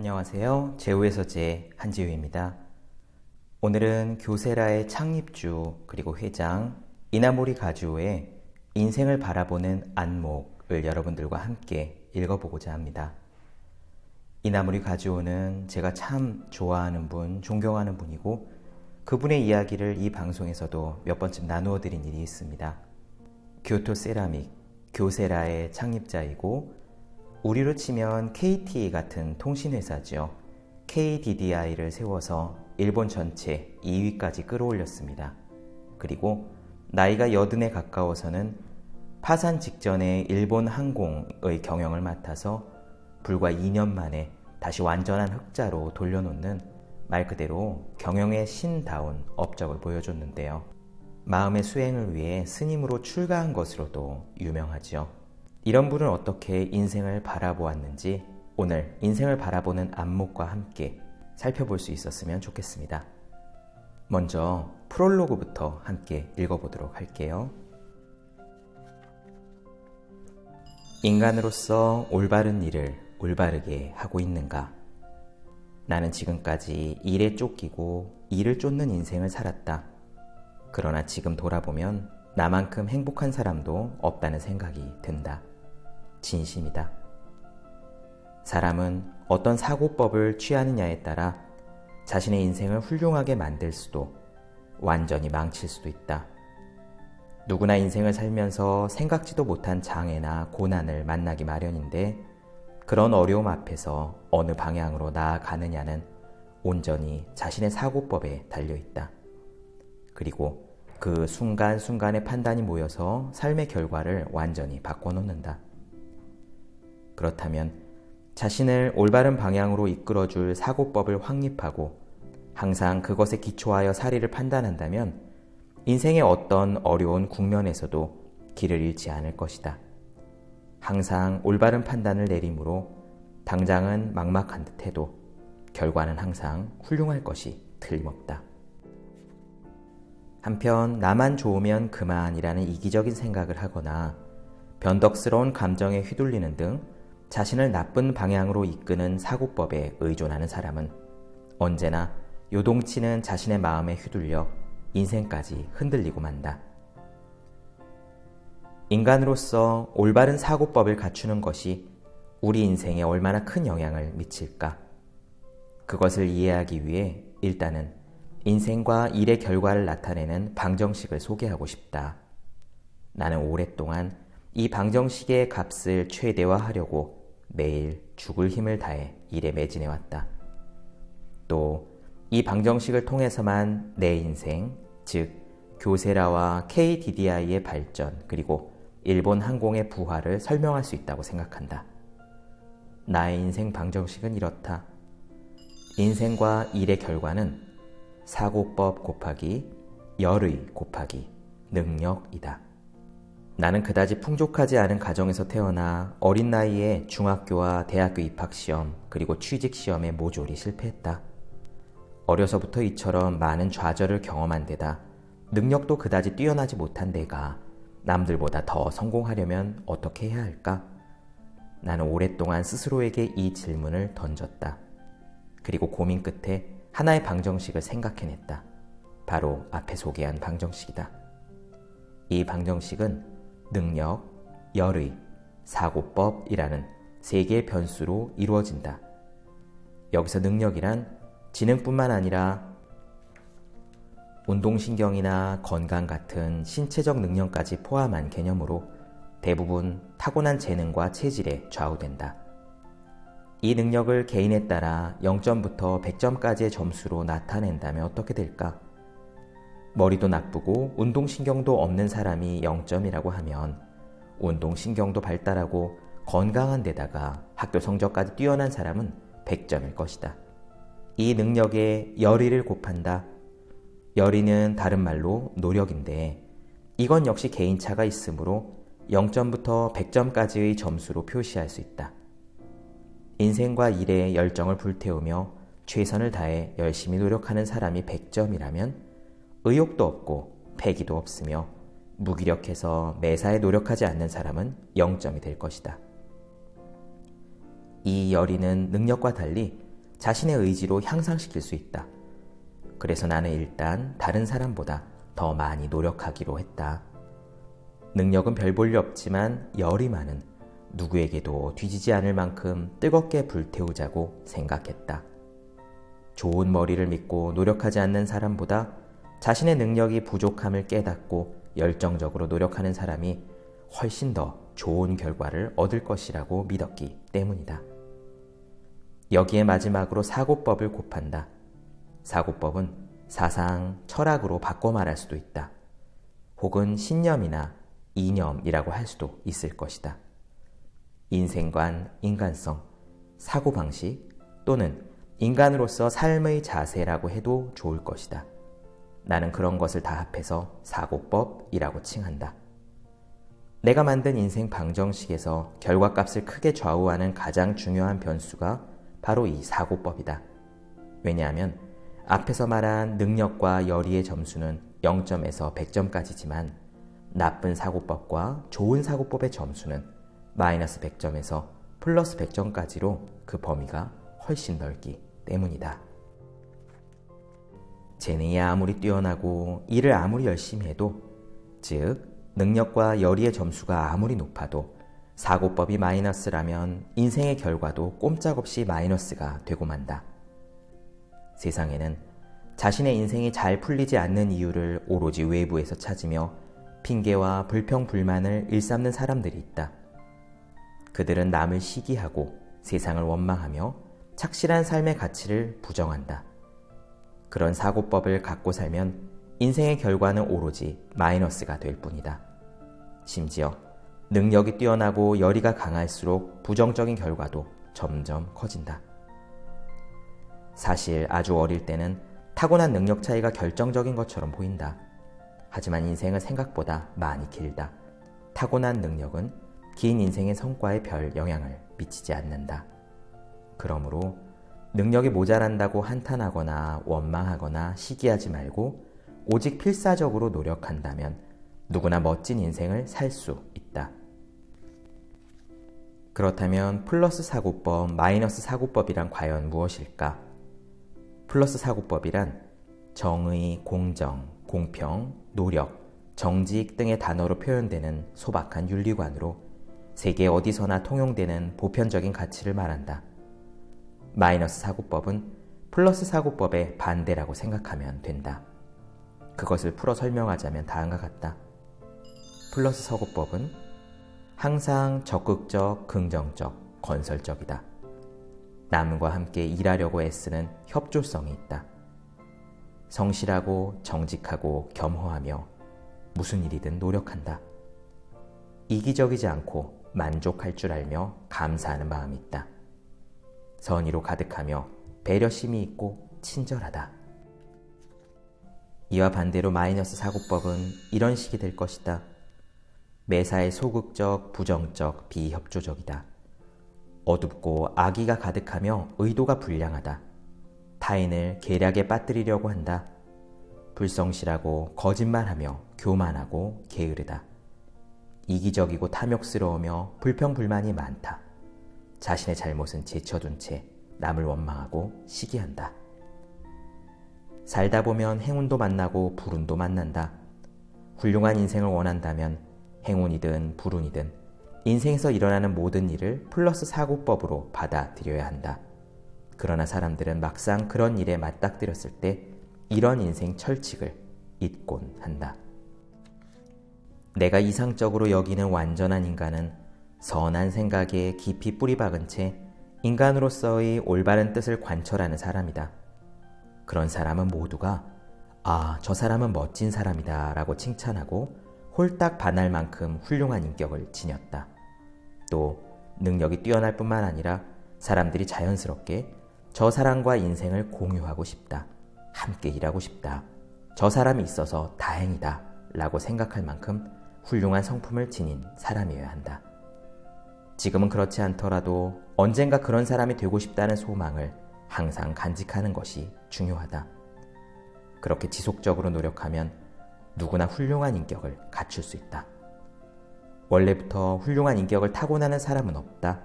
안녕하세요. 제우의 서재 한지우입니다. 오늘은 교세라의 창립주 그리고 회장 이나모리 가주오의 인생을 바라보는 안목을 여러분들과 함께 읽어보고자 합니다. 이나모리 가주오는 제가 참 좋아하는 분, 존경하는 분이고 그분의 이야기를 이 방송에서도 몇 번쯤 나누어 드린 일이 있습니다. 교토 세라믹, 교세라의 창립자이고 우리로 치면 KT 같은 통신회사죠. KDDI를 세워서 일본 전체 2위까지 끌어올렸습니다. 그리고 나이가 80에 가까워서는 파산 직전에 일본 항공의 경영을 맡아서 불과 2년 만에 다시 완전한 흑자로 돌려놓는 말 그대로 경영의 신다운 업적을 보여줬는데요. 마음의 수행을 위해 스님으로 출가한 것으로도 유명하죠. 이런 분은 어떻게 인생을 바라보았는지 오늘 인생을 바라보는 안목과 함께 살펴볼 수 있었으면 좋겠습니다. 먼저 프롤로그부터 함께 읽어보도록 할게요. 인간으로서 올바른 일을 올바르게 하고 있는가? 나는 지금까지 일에 쫓기고 일을 쫓는 인생을 살았다. 그러나 지금 돌아보면 나만큼 행복한 사람도 없다는 생각이 든다. 진심이다. 사람은 어떤 사고법을 취하느냐에 따라 자신의 인생을 훌륭하게 만들 수도 완전히 망칠 수도 있다. 누구나 인생을 살면서 생각지도 못한 장애나 고난을 만나기 마련인데 그런 어려움 앞에서 어느 방향으로 나아가느냐는 온전히 자신의 사고법에 달려있다. 그리고 그 순간순간의 판단이 모여서 삶의 결과를 완전히 바꿔놓는다. 그렇다면 자신을 올바른 방향으로 이끌어줄 사고법을 확립하고 항상 그것에 기초하여 사리를 판단한다면 인생의 어떤 어려운 국면에서도 길을 잃지 않을 것이다. 항상 올바른 판단을 내림으로 당장은 막막한 듯해도 결과는 항상 훌륭할 것이 틀림없다. 한편 나만 좋으면 그만이라는 이기적인 생각을 하거나 변덕스러운 감정에 휘둘리는 등 자신을 나쁜 방향으로 이끄는 사고법에 의존하는 사람은 언제나 요동치는 자신의 마음에 휘둘려 인생까지 흔들리고 만다. 인간으로서 올바른 사고법을 갖추는 것이 우리 인생에 얼마나 큰 영향을 미칠까? 그것을 이해하기 위해 일단은 인생과 일의 결과를 나타내는 방정식을 소개하고 싶다. 나는 오랫동안 이 방정식의 값을 최대화하려고 매일 죽을 힘을 다해 일에 매진해왔다. 또 이 방정식을 통해서만 내 인생, 즉 교세라와 KDDI의 발전 그리고 일본 항공의 부활을 설명할 수 있다고 생각한다. 나의 인생 방정식은 이렇다. 인생과 일의 결과는 사고법 곱하기 열의 곱하기 능력이다. 나는 그다지 풍족하지 않은 가정에서 태어나 어린 나이에 중학교와 대학교 입학시험 그리고 취직시험에 모조리 실패했다. 어려서부터 이처럼 많은 좌절을 경험한 데다 능력도 그다지 뛰어나지 못한 내가 남들보다 더 성공하려면 어떻게 해야 할까? 나는 오랫동안 스스로에게 이 질문을 던졌다. 그리고 고민 끝에 하나의 방정식을 생각해냈다. 바로 앞에 소개한 방정식이다. 이 방정식은 능력, 열의, 사고법이라는 세 개의 변수로 이루어진다. 여기서 능력이란 지능뿐만 아니라 운동신경이나 건강 같은 신체적 능력까지 포함한 개념으로 대부분 타고난 재능과 체질에 좌우된다. 이 능력을 개인에 따라 0점부터 100점까지의 점수로 나타낸다면 어떻게 될까? 머리도 나쁘고 운동신경도 없는 사람이 0점이라고 하면 운동신경도 발달하고 건강한 데다가 학교 성적까지 뛰어난 사람은 100점일 것이다. 이 능력에 열의를 곱한다. 열의는 다른 말로 노력인데 이건 역시 개인차가 있으므로 0점부터 100점까지의 점수로 표시할 수 있다. 인생과 일에 열정을 불태우며 최선을 다해 열심히 노력하는 사람이 100점이라면 의욕도 없고 패기도 없으며 무기력해서 매사에 노력하지 않는 사람은 0점이 될 것이다. 이 열의는 능력과 달리 자신의 의지로 향상시킬 수 있다. 그래서 나는 일단 다른 사람보다 더 많이 노력하기로 했다. 능력은 별 볼 일 없지만 열이 많은 누구에게도 뒤지지 않을 만큼 뜨겁게 불태우자고 생각했다. 좋은 머리를 믿고 노력하지 않는 사람보다 자신의 능력이 부족함을 깨닫고 열정적으로 노력하는 사람이 훨씬 더 좋은 결과를 얻을 것이라고 믿었기 때문이다. 여기에 마지막으로 사고법을 곱한다. 사고법은 사상, 철학으로 바꿔 말할 수도 있다. 혹은 신념이나 이념이라고 할 수도 있을 것이다. 인생관, 인간성, 사고방식 또는 인간으로서 삶의 자세라고 해도 좋을 것이다. 나는 그런 것을 다 합해서 사고법이라고 칭한다. 내가 만든 인생 방정식에서 결과값을 크게 좌우하는 가장 중요한 변수가 바로 이 사고법이다. 왜냐하면 앞에서 말한 능력과 열의의 점수는 0점에서 100점까지지만 나쁜 사고법과 좋은 사고법의 점수는 마이너스 100점에서 플러스 100점까지로 그 범위가 훨씬 넓기 때문이다. 재능이 아무리 뛰어나고 일을 아무리 열심히 해도, 즉 능력과 열의의 점수가 아무리 높아도 사고법이 마이너스라면 인생의 결과도 꼼짝없이 마이너스가 되고 만다. 세상에는 자신의 인생이 잘 풀리지 않는 이유를 오로지 외부에서 찾으며 핑계와 불평불만을 일삼는 사람들이 있다. 그들은 남을 시기하고 세상을 원망하며 착실한 삶의 가치를 부정한다. 그런 사고법을 갖고 살면 인생의 결과는 오로지 마이너스가 될 뿐이다. 심지어 능력이 뛰어나고 열의가 강할수록 부정적인 결과도 점점 커진다. 사실 아주 어릴 때는 타고난 능력 차이가 결정적인 것처럼 보인다. 하지만 인생은 생각보다 많이 길다. 타고난 능력은 긴 인생의 성과에 별 영향을 미치지 않는다. 그러므로 능력이 모자란다고 한탄하거나 원망하거나 시기하지 말고 오직 필사적으로 노력한다면 누구나 멋진 인생을 살 수 있다. 그렇다면 플러스 사고법, 마이너스 사고법이란 과연 무엇일까? 플러스 사고법이란 정의, 공정, 공평, 노력, 정직 등의 단어로 표현되는 소박한 윤리관으로 세계 어디서나 통용되는 보편적인 가치를 말한다. 마이너스 사고법은 플러스 사고법의 반대라고 생각하면 된다. 그것을 풀어 설명하자면 다음과 같다. 플러스 사고법은 항상 적극적, 긍정적, 건설적이다. 남과 함께 일하려고 애쓰는 협조성이 있다. 성실하고 정직하고 겸허하며 무슨 일이든 노력한다. 이기적이지 않고 만족할 줄 알며 감사하는 마음이 있다. 선의로 가득하며 배려심이 있고 친절하다. 이와 반대로 마이너스 사고법은 이런 식이 될 것이다. 매사에 소극적, 부정적, 비협조적이다. 어둡고 악의가 가득하며 의도가 불량하다. 타인을 계략에 빠뜨리려고 한다. 불성실하고 거짓말하며 교만하고 게으르다. 이기적이고 탐욕스러우며 불평불만이 많다. 자신의 잘못은 제쳐둔 채 남을 원망하고 시기한다. 살다 보면 행운도 만나고 불운도 만난다. 훌륭한 인생을 원한다면 행운이든 불운이든 인생에서 일어나는 모든 일을 플러스 사고법으로 받아들여야 한다. 그러나 사람들은 막상 그런 일에 맞닥뜨렸을 때 이런 인생 철칙을 잊곤 한다. 내가 이상적으로 여기는 완전한 인간은 선한 생각에 깊이 뿌리박은 채 인간으로서의 올바른 뜻을 관철하는 사람이다. 그런 사람은 모두가 저 사람은 멋진 사람이다 라고 칭찬하고 홀딱 반할 만큼 훌륭한 인격을 지녔다. 또 능력이 뛰어날 뿐만 아니라 사람들이 자연스럽게 저 사람과 인생을 공유하고 싶다. 함께 일하고 싶다. 저 사람이 있어서 다행이다 라고 생각할 만큼 훌륭한 성품을 지닌 사람이어야 한다. 지금은 그렇지 않더라도 언젠가 그런 사람이 되고 싶다는 소망을 항상 간직하는 것이 중요하다. 그렇게 지속적으로 노력하면 누구나 훌륭한 인격을 갖출 수 있다. 원래부터 훌륭한 인격을 타고나는 사람은 없다.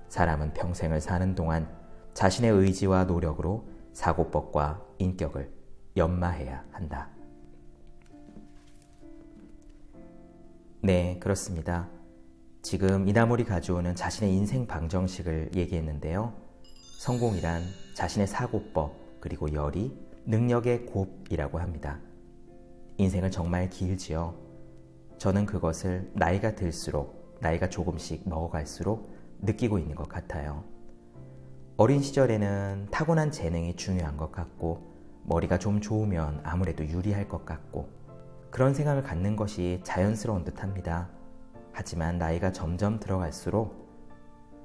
사람은 평생을 사는 동안 자신의 의지와 노력으로 사고법과 인격을 연마해야 한다. 네, 그렇습니다. 지금 이나모리 가주오는 자신의 인생 방정식을 얘기했는데요. 성공이란 자신의 사고법, 그리고 열의, 능력의 곱이라고 합니다. 인생은 정말 길지요. 저는 그것을 나이가 들수록, 나이가 조금씩 먹어갈수록 느끼고 있는 것 같아요. 어린 시절에는 타고난 재능이 중요한 것 같고, 머리가 좀 좋으면 아무래도 유리할 것 같고, 그런 생각을 갖는 것이 자연스러운 듯합니다. 하지만 나이가 점점 들어갈수록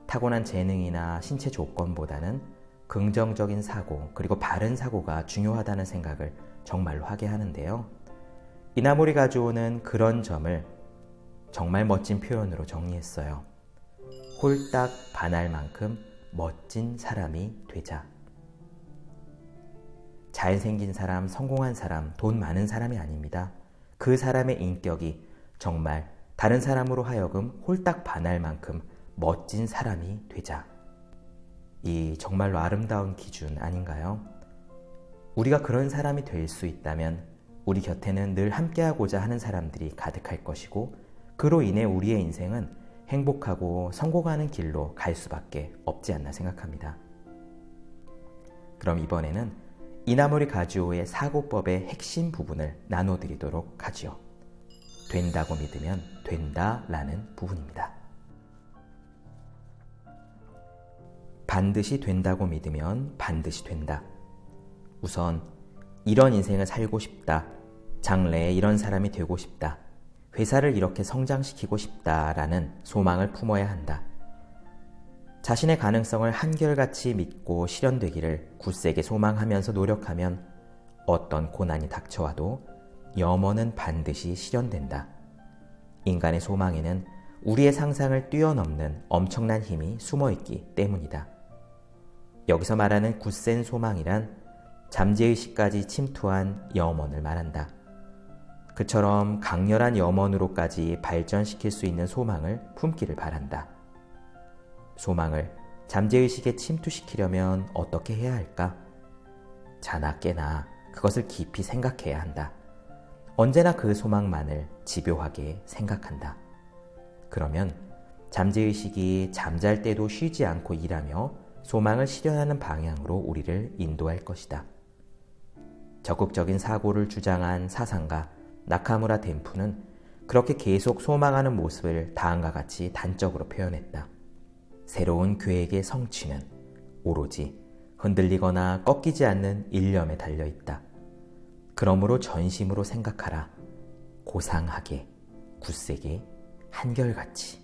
타고난 재능이나 신체 조건보다는 긍정적인 사고, 그리고 바른 사고가 중요하다는 생각을 정말로 하게 하는데요. 이나모리 가주오는 그런 점을 정말 멋진 표현으로 정리했어요. 홀딱 반할 만큼 멋진 사람이 되자. 잘생긴 사람, 성공한 사람, 돈 많은 사람이 아닙니다. 그 사람의 인격이 정말 다른 사람으로 하여금 홀딱 반할 만큼 멋진 사람이 되자. 이 정말로 아름다운 기준 아닌가요? 우리가 그런 사람이 될 수 있다면 우리 곁에는 늘 함께하고자 하는 사람들이 가득할 것이고, 그로 인해 우리의 인생은 행복하고 성공하는 길로 갈 수밖에 없지 않나 생각합니다. 그럼 이번에는 이나모리 가주오의 사고법의 핵심 부분을 나눠드리도록 하지요. 된다고 믿으면 된다라는 부분입니다. 반드시 된다고 믿으면 반드시 된다. 우선 이런 인생을 살고 싶다. 장래에 이런 사람이 되고 싶다. 회사를 이렇게 성장시키고 싶다라는 소망을 품어야 한다. 자신의 가능성을 한결같이 믿고 실현되기를 굳세게 소망하면서 노력하면 어떤 고난이 닥쳐와도 염원은 반드시 실현된다. 인간의 소망에는 우리의 상상을 뛰어넘는 엄청난 힘이 숨어있기 때문이다. 여기서 말하는 굳센 소망이란 잠재의식까지 침투한 염원을 말한다. 그처럼 강렬한 염원으로까지 발전시킬 수 있는 소망을 품기를 바란다. 소망을 잠재의식에 침투시키려면 어떻게 해야 할까? 자나 깨나 그것을 깊이 생각해야 한다. 언제나 그 소망만을 집요하게 생각한다. 그러면 잠재의식이 잠잘 때도 쉬지 않고 일하며 소망을 실현하는 방향으로 우리를 인도할 것이다. 적극적인 사고를 주장한 사상가 나카무라 덴푸는 그렇게 계속 소망하는 모습을 다음과 같이 단적으로 표현했다. 새로운 계획의 성취는 오로지 흔들리거나 꺾이지 않는 일념에 달려있다. 그러므로 전심으로 생각하라. 고상하게, 굳세게, 한결같이.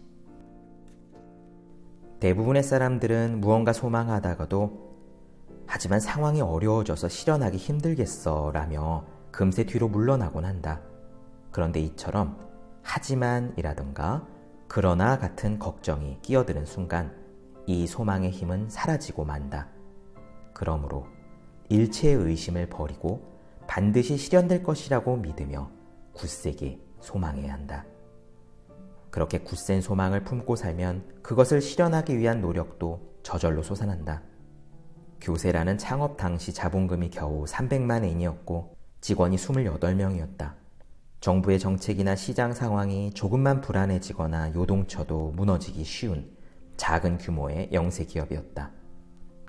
대부분의 사람들은 무언가 소망하다가도 하지만 상황이 어려워져서 실현하기 힘들겠어 라며 금세 뒤로 물러나곤 한다. 그런데 이처럼 하지만이라든가 그러나 같은 걱정이 끼어드는 순간 이 소망의 힘은 사라지고 만다. 그러므로 일체의 의심을 버리고 반드시 실현될 것이라고 믿으며 굳세게 소망해야 한다. 그렇게 굳센 소망을 품고 살면 그것을 실현하기 위한 노력도 저절로 솟아난다. 교세라는 창업 당시 자본금이 겨우 300만 엔이었고 직원이 28명이었다. 정부의 정책이나 시장 상황이 조금만 불안해지거나 요동쳐도 무너지기 쉬운 작은 규모의 영세 기업이었다.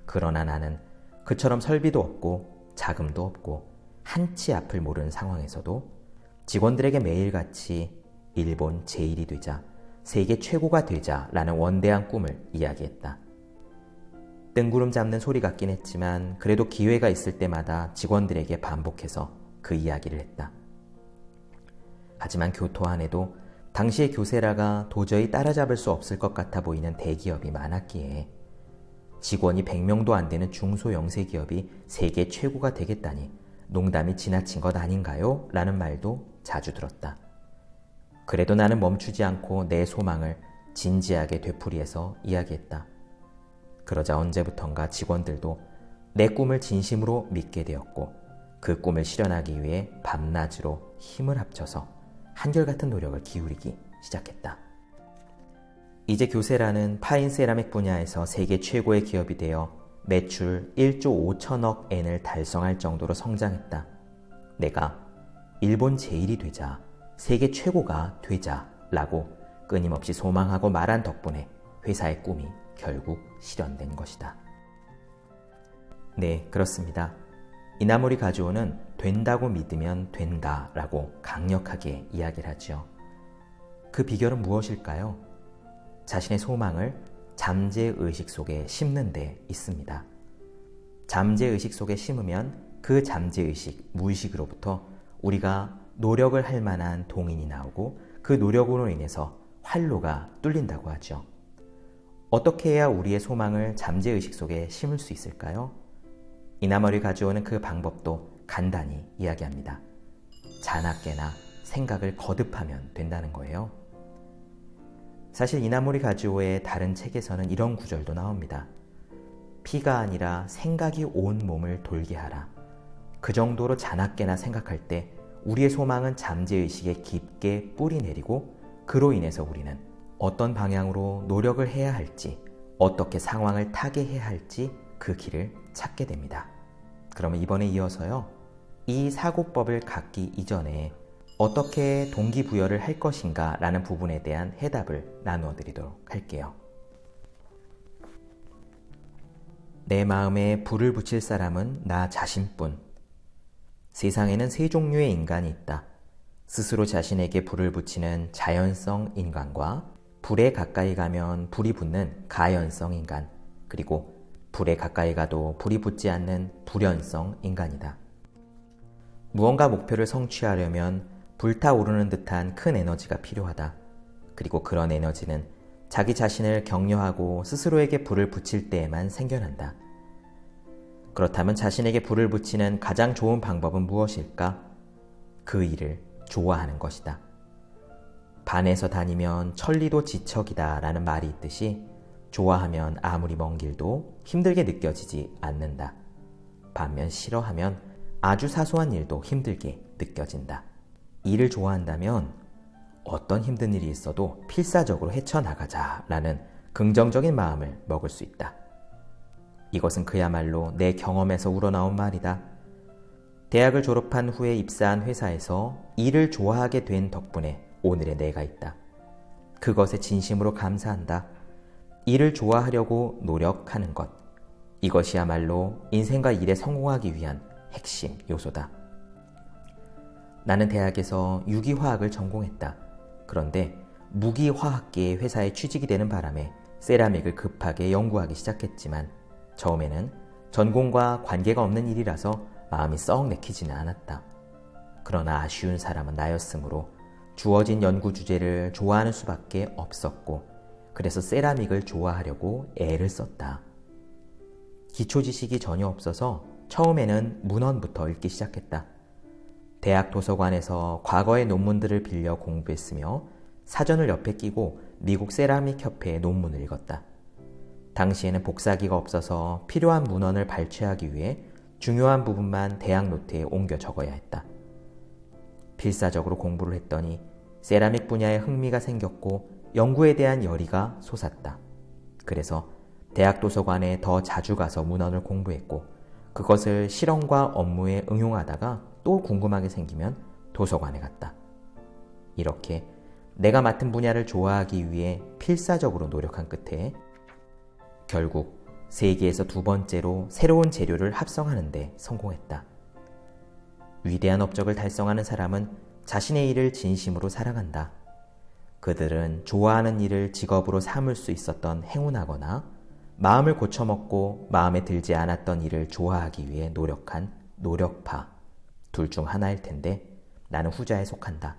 그러나 나는 그처럼 설비도 없고 자금도 없고 한치 앞을 모르는 상황에서도 직원들에게 매일같이 일본 제1이 되자, 세계 최고가 되자라는 원대한 꿈을 이야기했다. 뜬구름 잡는 소리 같긴 했지만 그래도 기회가 있을 때마다 직원들에게 반복해서 그 이야기를 했다. 하지만 교토 안에도 당시의 교세라가 도저히 따라잡을 수 없을 것 같아 보이는 대기업이 많았기에 직원이 100명도 안 되는 중소영세기업이 세계 최고가 되겠다니 농담이 지나친 것 아닌가요? 라는 말도 자주 들었다. 그래도 나는 멈추지 않고 내 소망을 진지하게 되풀이해서 이야기했다. 그러자 언제부턴가 직원들도 내 꿈을 진심으로 믿게 되었고 그 꿈을 실현하기 위해 밤낮으로 힘을 합쳐서 한결같은 노력을 기울이기 시작했다. 이제 교세라는 파인 세라믹 분야에서 세계 최고의 기업이 되어 매출 1조 5천억 엔을 달성할 정도로 성장했다. 내가 일본 제일이 되자, 세계 최고가 되자 라고 끊임없이 소망하고 말한 덕분에 회사의 꿈이 결국 실현된 것이다. 네, 그렇습니다. 이나모리 가즈오는 된다고 믿으면 된다 라고 강력하게 이야기를 하죠. 그 비결은 무엇일까요? 자신의 소망을 잠재의식 속에 심는 데 있습니다. 잠재의식 속에 심으면 그 잠재의식, 무의식으로부터 우리가 노력을 할 만한 동인이 나오고 그 노력으로 인해서 활로가 뚫린다고 하죠. 어떻게 해야 우리의 소망을 잠재의식 속에 심을 수 있을까요? 이나모리 가즈오는 그 방법도 간단히 이야기합니다. 자나깨나 생각을 거듭하면 된다는 거예요. 사실 이나모리 가즈오의 다른 책에서는 이런 구절도 나옵니다. 피가 아니라 생각이 온 몸을 돌게 하라. 그 정도로 자나깨나 생각할 때 우리의 소망은 잠재의식에 깊게 뿌리 내리고 그로 인해서 우리는 어떤 방향으로 노력을 해야 할지, 어떻게 상황을 타개해야 할지 그 길을 찾게 됩니다. 그러면 이번에 이어서요, 이 사고법을 갖기 이전에 어떻게 동기부여를 할 것인가 라는 부분에 대한 해답을 나누어 드리도록 할게요. 내 마음에 불을 붙일 사람은 나 자신뿐. 세상에는 세 종류의 인간이 있다. 스스로 자신에게 불을 붙이는 자연성 인간과 불에 가까이 가면 불이 붙는 가연성 인간, 그리고 불에 가까이 가도 불이 붙지 않는 불연성 인간이다. 무언가 목표를 성취하려면 불타오르는 듯한 큰 에너지가 필요하다. 그리고 그런 에너지는 자기 자신을 격려하고 스스로에게 불을 붙일 때에만 생겨난다. 그렇다면 자신에게 불을 붙이는 가장 좋은 방법은 무엇일까? 그 일을 좋아하는 것이다. 반에서 다니면 천리도 지척이다 라는 말이 있듯이 좋아하면 아무리 먼 길도 힘들게 느껴지지 않는다. 반면 싫어하면 아주 사소한 일도 힘들게 느껴진다. 일을 좋아한다면 어떤 힘든 일이 있어도 필사적으로 헤쳐나가자라는 긍정적인 마음을 먹을 수 있다. 이것은 그야말로 내 경험에서 우러나온 말이다. 대학을 졸업한 후에 입사한 회사에서 일을 좋아하게 된 덕분에 오늘의 내가 있다. 그것에 진심으로 감사한다. 일을 좋아하려고 노력하는 것. 이것이야말로 인생과 일에 성공하기 위한 핵심 요소다. 나는 대학에서 유기화학을 전공했다. 그런데 무기화학계의 회사에 취직이 되는 바람에 세라믹을 급하게 연구하기 시작했지만 처음에는 전공과 관계가 없는 일이라서 마음이 썩 내키지는 않았다. 그러나 아쉬운 사람은 나였으므로 주어진 연구 주제를 좋아하는 수밖에 없었고 그래서 세라믹을 좋아하려고 애를 썼다. 기초 지식이 전혀 없어서 처음에는 문헌부터 읽기 시작했다. 대학 도서관에서 과거의 논문들을 빌려 공부했으며 사전을 옆에 끼고 미국 세라믹 협회의 논문을 읽었다. 당시에는 복사기가 없어서 필요한 문헌을 발췌하기 위해 중요한 부분만 대학 노트에 옮겨 적어야 했다. 필사적으로 공부를 했더니 세라믹 분야에 흥미가 생겼고 연구에 대한 열의가 솟았다. 그래서 대학 도서관에 더 자주 가서 문헌을 공부했고 그것을 실험과 업무에 응용하다가 또 궁금하게 생기면 도서관에 갔다. 이렇게 내가 맡은 분야를 좋아하기 위해 필사적으로 노력한 끝에 결국 세계에서 두 번째로 새로운 재료를 합성하는 데 성공했다. 위대한 업적을 달성하는 사람은 자신의 일을 진심으로 사랑한다. 그들은 좋아하는 일을 직업으로 삼을 수 있었던 행운하거나 마음을 고쳐먹고 마음에 들지 않았던 일을 좋아하기 위해 노력한 노력파, 둘 중 하나일 텐데 나는 후자에 속한다.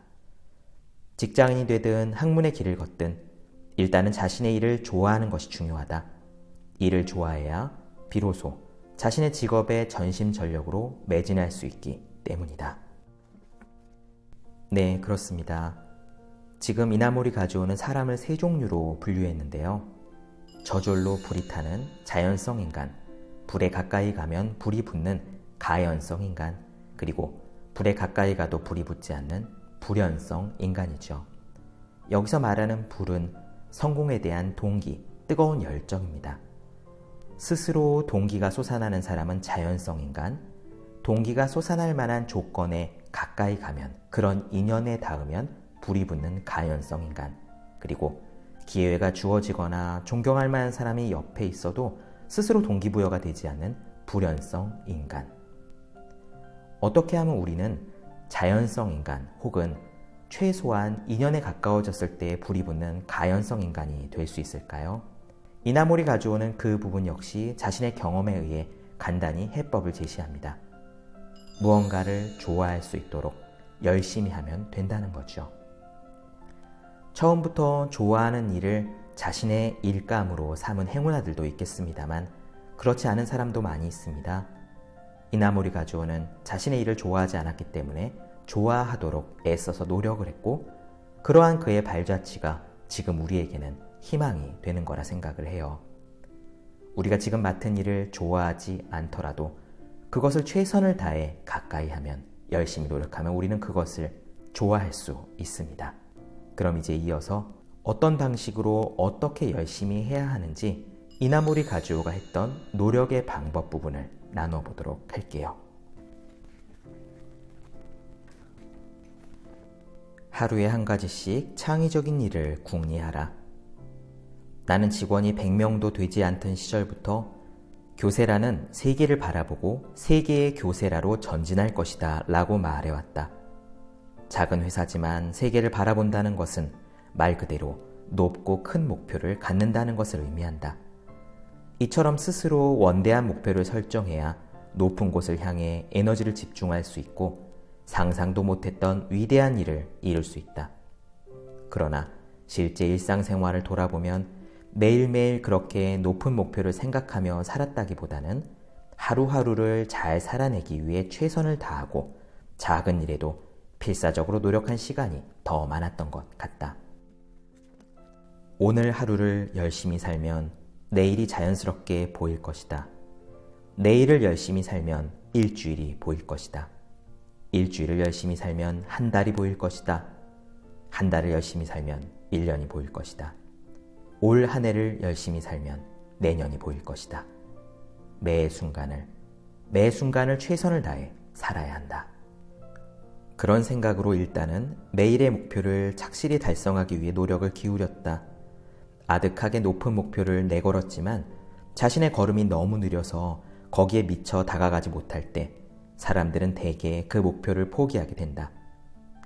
직장인이 되든 학문의 길을 걷든 일단은 자신의 일을 좋아하는 것이 중요하다. 일을 좋아해야 비로소 자신의 직업에 전심전력으로 매진할 수 있기 때문이다. 네, 그렇습니다. 지금 이나모리 가즈오는 사람을 세 종류로 분류했는데요. 저절로 불이 타는 자연성 인간, 불에 가까이 가면 불이 붙는 가연성 인간, 그리고 불에 가까이 가도 불이 붙지 않는 불연성 인간이죠. 여기서 말하는 불은 성공에 대한 동기, 뜨거운 열정입니다. 스스로 동기가 솟아나는 사람은 자연성 인간, 동기가 솟아날 만한 조건에 가까이 가면, 그런 인연에 닿으면 불이 붙는 가연성 인간, 그리고 기회가 주어지거나 존경할 만한 사람이 옆에 있어도 스스로 동기부여가 되지 않는 불연성 인간. 어떻게 하면 우리는 자연성 인간 혹은 최소한 인연에 가까워졌을 때 불이 붙는 가연성 인간이 될 수 있을까요? 이나모리 가주오는 그 부분 역시 자신의 경험에 의해 간단히 해법을 제시합니다. 무언가를 좋아할 수 있도록 열심히 하면 된다는 거죠. 처음부터 좋아하는 일을 자신의 일감으로 삼은 행운아들도 있겠습니다만 그렇지 않은 사람도 많이 있습니다. 이나모리 가주오는 자신의 일을 좋아하지 않았기 때문에 좋아하도록 애써서 노력을 했고, 그러한 그의 발자취가 지금 우리에게는 희망이 되는 거라 생각을 해요. 우리가 지금 맡은 일을 좋아하지 않더라도 그것을 최선을 다해 가까이 하면, 열심히 노력하면 우리는 그것을 좋아할 수 있습니다. 그럼 이제 이어서 어떤 방식으로 어떻게 열심히 해야 하는지 이나모리 가주오가 했던 노력의 방법 부분을 나눠보도록 할게요. 하루에 한 가지씩 창의적인 일을 궁리하라. 나는 직원이 100명도 되지 않던 시절부터 교세라는 세계를 바라보고 세계의 교세라로 전진할 것이다 라고 말해왔다. 작은 회사지만 세계를 바라본다는 것은 말 그대로 높고 큰 목표를 갖는다는 것을 의미한다. 이처럼 스스로 원대한 목표를 설정해야 높은 곳을 향해 에너지를 집중할 수 있고 상상도 못했던 위대한 일을 이룰 수 있다. 그러나 실제 일상생활을 돌아보면 매일매일 그렇게 높은 목표를 생각하며 살았다기보다는 하루하루를 잘 살아내기 위해 최선을 다하고 작은 일에도 필사적으로 노력한 시간이 더 많았던 것 같다. 오늘 하루를 열심히 살면 내일이 자연스럽게 보일 것이다. 내일을 열심히 살면 일주일이 보일 것이다. 일주일을 열심히 살면 한 달이 보일 것이다. 한 달을 열심히 살면 1년이 보일 것이다. 올 한 해를 열심히 살면 내년이 보일 것이다. 매 순간을 최선을 다해 살아야 한다. 그런 생각으로 일단은 매일의 목표를 착실히 달성하기 위해 노력을 기울였다. 아득하게 높은 목표를 내걸었지만 자신의 걸음이 너무 느려서 거기에 미처 다가가지 못할 때 사람들은 대개 그 목표를 포기하게 된다.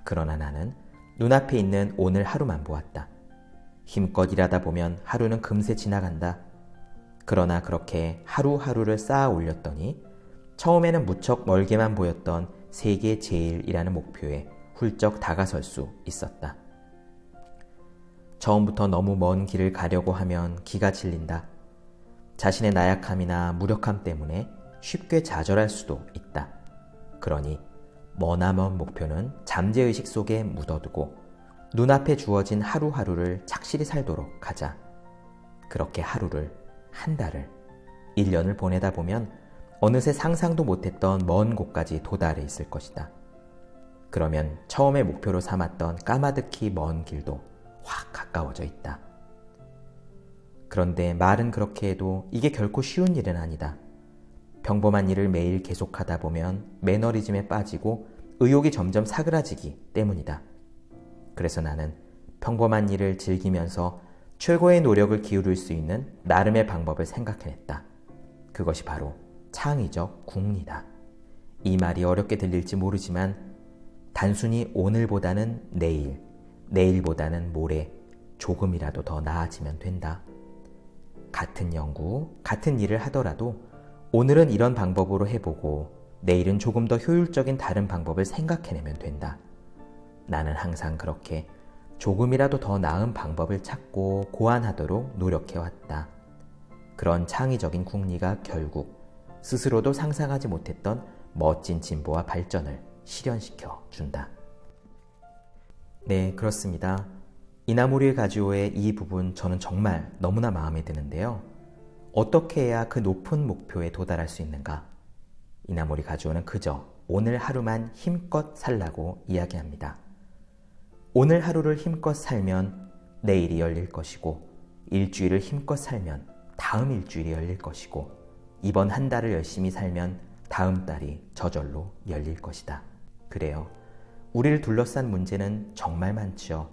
그러나 나는 눈앞에 있는 오늘 하루만 보았다. 힘껏 일하다 보면 하루는 금세 지나간다. 그러나 그렇게 하루하루를 쌓아 올렸더니 처음에는 무척 멀게만 보였던 세계 제일이라는 목표에 훌쩍 다가설 수 있었다. 처음부터 너무 먼 길을 가려고 하면 기가 질린다. 자신의 나약함이나 무력함 때문에 쉽게 좌절할 수도 있다. 그러니 머나먼 목표는 잠재의식 속에 묻어두고 눈앞에 주어진 하루하루를 착실히 살도록 하자. 그렇게 하루를, 한 달을, 1년을 보내다 보면 어느새 상상도 못했던 먼 곳까지 도달해 있을 것이다. 그러면 처음에 목표로 삼았던 까마득히 먼 길도 확 가까워져 있다. 그런데 말은 그렇게 해도 이게 결코 쉬운 일은 아니다. 평범한 일을 매일 계속하다 보면 매너리즘에 빠지고 의욕이 점점 사그라지기 때문이다. 그래서 나는 평범한 일을 즐기면서 최고의 노력을 기울일 수 있는 나름의 방법을 생각해냈다. 그것이 바로 창의적 궁리다. 이 말이 어렵게 들릴지 모르지만 단순히 오늘보다는 내일, 내일보다는 모레 조금이라도 더 나아지면 된다. 같은 연구, 같은 일을 하더라도 오늘은 이런 방법으로 해보고 내일은 조금 더 효율적인 다른 방법을 생각해내면 된다. 나는 항상 그렇게 조금이라도 더 나은 방법을 찾고 고안하도록 노력해왔다. 그런 창의적인 궁리가 결국 스스로도 상상하지 못했던 멋진 진보와 발전을 실현시켜 준다. 네, 그렇습니다. 이나모리 가주오의 이 부분 저는 정말 너무나 마음에 드는데요. 어떻게 해야 그 높은 목표에 도달할 수 있는가? 이나모리 가주오는 그저 오늘 하루만 힘껏 살라고 이야기합니다. 오늘 하루를 힘껏 살면 내일이 열릴 것이고 일주일을 힘껏 살면 다음 일주일이 열릴 것이고 이번 한 달을 열심히 살면 다음 달이 저절로 열릴 것이다. 그래요. 우리를 둘러싼 문제는 정말 많죠.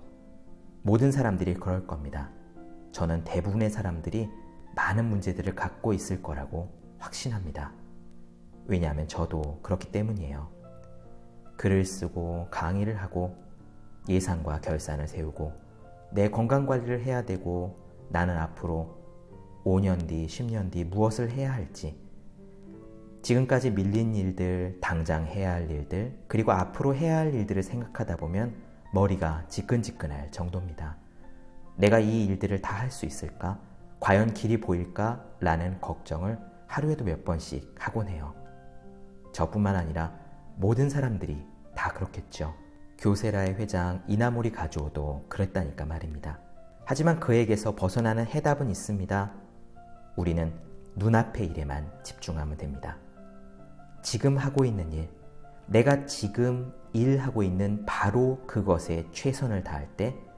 모든 사람들이 그럴 겁니다. 저는 대부분의 사람들이 많은 문제들을 갖고 있을 거라고 확신합니다. 왜냐하면 저도 그렇기 때문이에요. 글을 쓰고 강의를 하고 예상과 결산을 세우고 내 건강관리를 해야 되고 나는 앞으로 5년 뒤, 10년 뒤 무엇을 해야 할지, 지금까지 밀린 일들, 당장 해야 할 일들, 그리고 앞으로 해야 할 일들을 생각하다 보면 머리가 지끈지끈할 정도입니다. 내가 이 일들을 다 할 수 있을까? 과연 길이 보일까? 라는 걱정을 하루에도 몇 번씩 하곤 해요. 저뿐만 아니라 모든 사람들이 다 그렇겠죠. 교세라의 회장 이나모리 가즈오도 그랬다니까 말입니다. 하지만 그에게서 벗어나는 해답은 있습니다. 우리는 눈앞의 일에만 집중하면 됩니다. 지금 하고 있는 일, 내가 지금 일하고 있는 바로 그것에 최선을 다할 때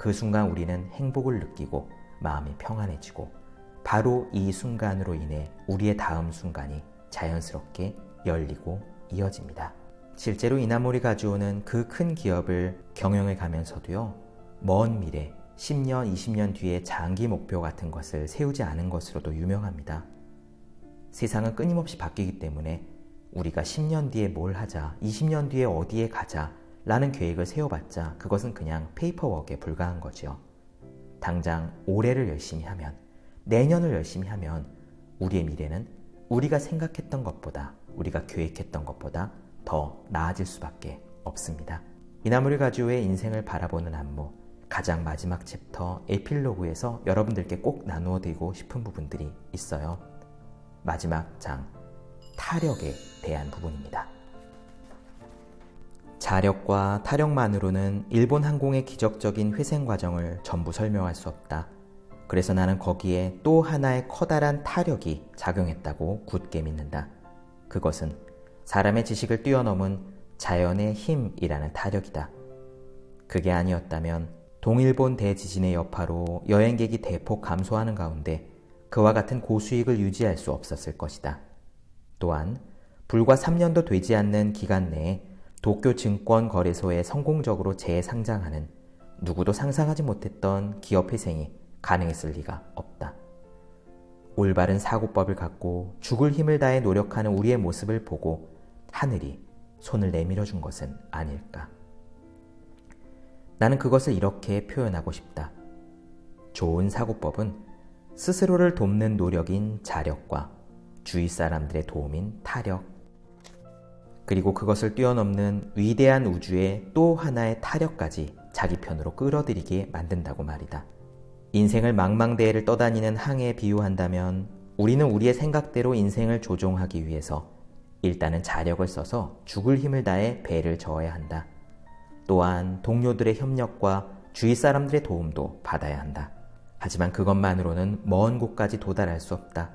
그 순간 우리는 행복을 느끼고 마음이 평안해지고 바로 이 순간으로 인해 우리의 다음 순간이 자연스럽게 열리고 이어집니다. 실제로 이나모리 가즈오는 그 큰 기업을 경영해 가면서도요, 먼 미래 10년, 20년 뒤에 장기 목표 같은 것을 세우지 않은 것으로도 유명합니다. 세상은 끊임없이 바뀌기 때문에 우리가 10년 뒤에 뭘 하자, 20년 뒤에 어디에 가자 라는 계획을 세워봤자 그것은 그냥 페이퍼워크에 불과한 거죠. 당장 올해를 열심히 하면, 내년을 열심히 하면 우리의 미래는 우리가 생각했던 것보다, 우리가 계획했던 것보다 더 나아질 수밖에 없습니다. 이나모리 가즈오의 인생을 바라보는 안무, 가장 마지막 챕터 에필로그에서 여러분들께 꼭 나누어 드리고 싶은 부분들이 있어요. 마지막 장, 타력에 대한 부분입니다. 자력과 타력만으로는 일본 항공의 기적적인 회생 과정을 전부 설명할 수 없다. 그래서 나는 거기에 또 하나의 커다란 타력이 작용했다고 굳게 믿는다. 그것은 사람의 지식을 뛰어넘은 자연의 힘이라는 타력이다. 그게 아니었다면 동일본 대지진의 여파로 여행객이 대폭 감소하는 가운데 그와 같은 고수익을 유지할 수 없었을 것이다. 또한 불과 3년도 되지 않는 기간 내에 도쿄 증권거래소에 성공적으로 재상장하는 누구도 상상하지 못했던 기업 회생이 가능했을 리가 없다. 올바른 사고법을 갖고 죽을 힘을 다해 노력하는 우리의 모습을 보고 하늘이 손을 내밀어 준 것은 아닐까. 나는 그것을 이렇게 표현하고 싶다. 좋은 사고법은 스스로를 돕는 노력인 자력과 주위 사람들의 도움인 타력, 그리고 그것을 뛰어넘는 위대한 우주의 또 하나의 타력까지 자기 편으로 끌어들이게 만든다고 말이다. 인생을 망망대해를 떠다니는 항해에 비유한다면 우리는 우리의 생각대로 인생을 조종하기 위해서 일단은 자력을 써서 죽을 힘을 다해 배를 저어야 한다. 또한 동료들의 협력과 주위 사람들의 도움도 받아야 한다. 하지만 그것만으로는 먼 곳까지 도달할 수 없다.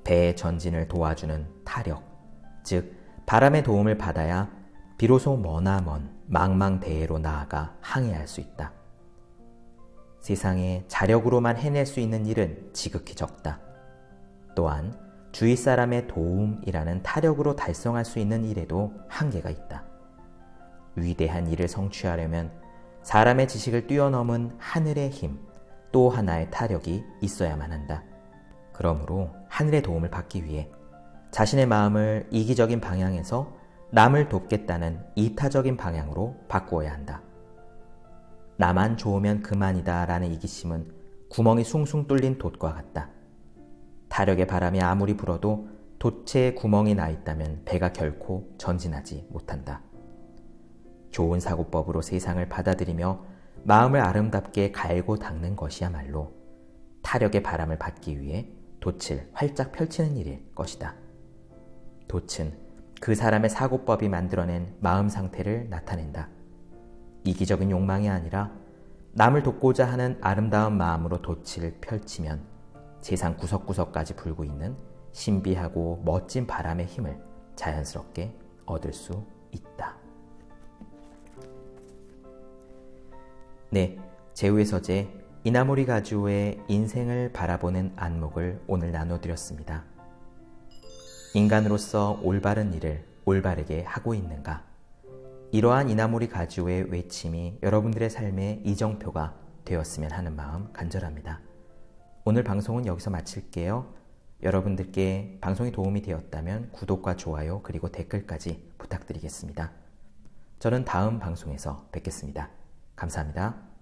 배의 전진을 도와주는 타력, 즉 바람의 도움을 받아야 비로소 머나먼 망망대해로 나아가 항해할 수 있다. 세상에 자력으로만 해낼 수 있는 일은 지극히 적다. 또한 주위 사람의 도움이라는 타력으로 달성할 수 있는 일에도 한계가 있다. 위대한 일을 성취하려면 사람의 지식을 뛰어넘은 하늘의 힘, 또 하나의 타력이 있어야만 한다. 그러므로 하늘의 도움을 받기 위해 자신의 마음을 이기적인 방향에서 남을 돕겠다는 이타적인 방향으로 바꾸어야 한다. 나만 좋으면 그만이다 라는 이기심은 구멍이 숭숭 뚫린 돛과 같다. 타력의 바람이 아무리 불어도 돛에 구멍이 나 있다면 배가 결코 전진하지 못한다. 좋은 사고법으로 세상을 받아들이며 마음을 아름답게 갈고 닦는 것이야말로 타력의 바람을 받기 위해 돛을 활짝 펼치는 일일 것이다. 돛은 그 사람의 사고법이 만들어낸 마음 상태를 나타낸다. 이기적인 욕망이 아니라 남을 돕고자 하는 아름다운 마음으로 돛을 펼치면 세상 구석구석까지 불고 있는 신비하고 멋진 바람의 힘을 자연스럽게 얻을 수 있다. 네, 제우의 서재 이나모리 가주의 인생을 바라보는 안목을 오늘 나눠드렸습니다. 인간으로서 올바른 일을 올바르게 하고 있는가? 이러한 이나모리 가주의 외침이 여러분들의 삶의 이정표가 되었으면 하는 마음 간절합니다. 오늘 방송은 여기서 마칠게요. 여러분들께 방송이 도움이 되었다면 구독과 좋아요 그리고 댓글까지 부탁드리겠습니다. 저는 다음 방송에서 뵙겠습니다. 감사합니다.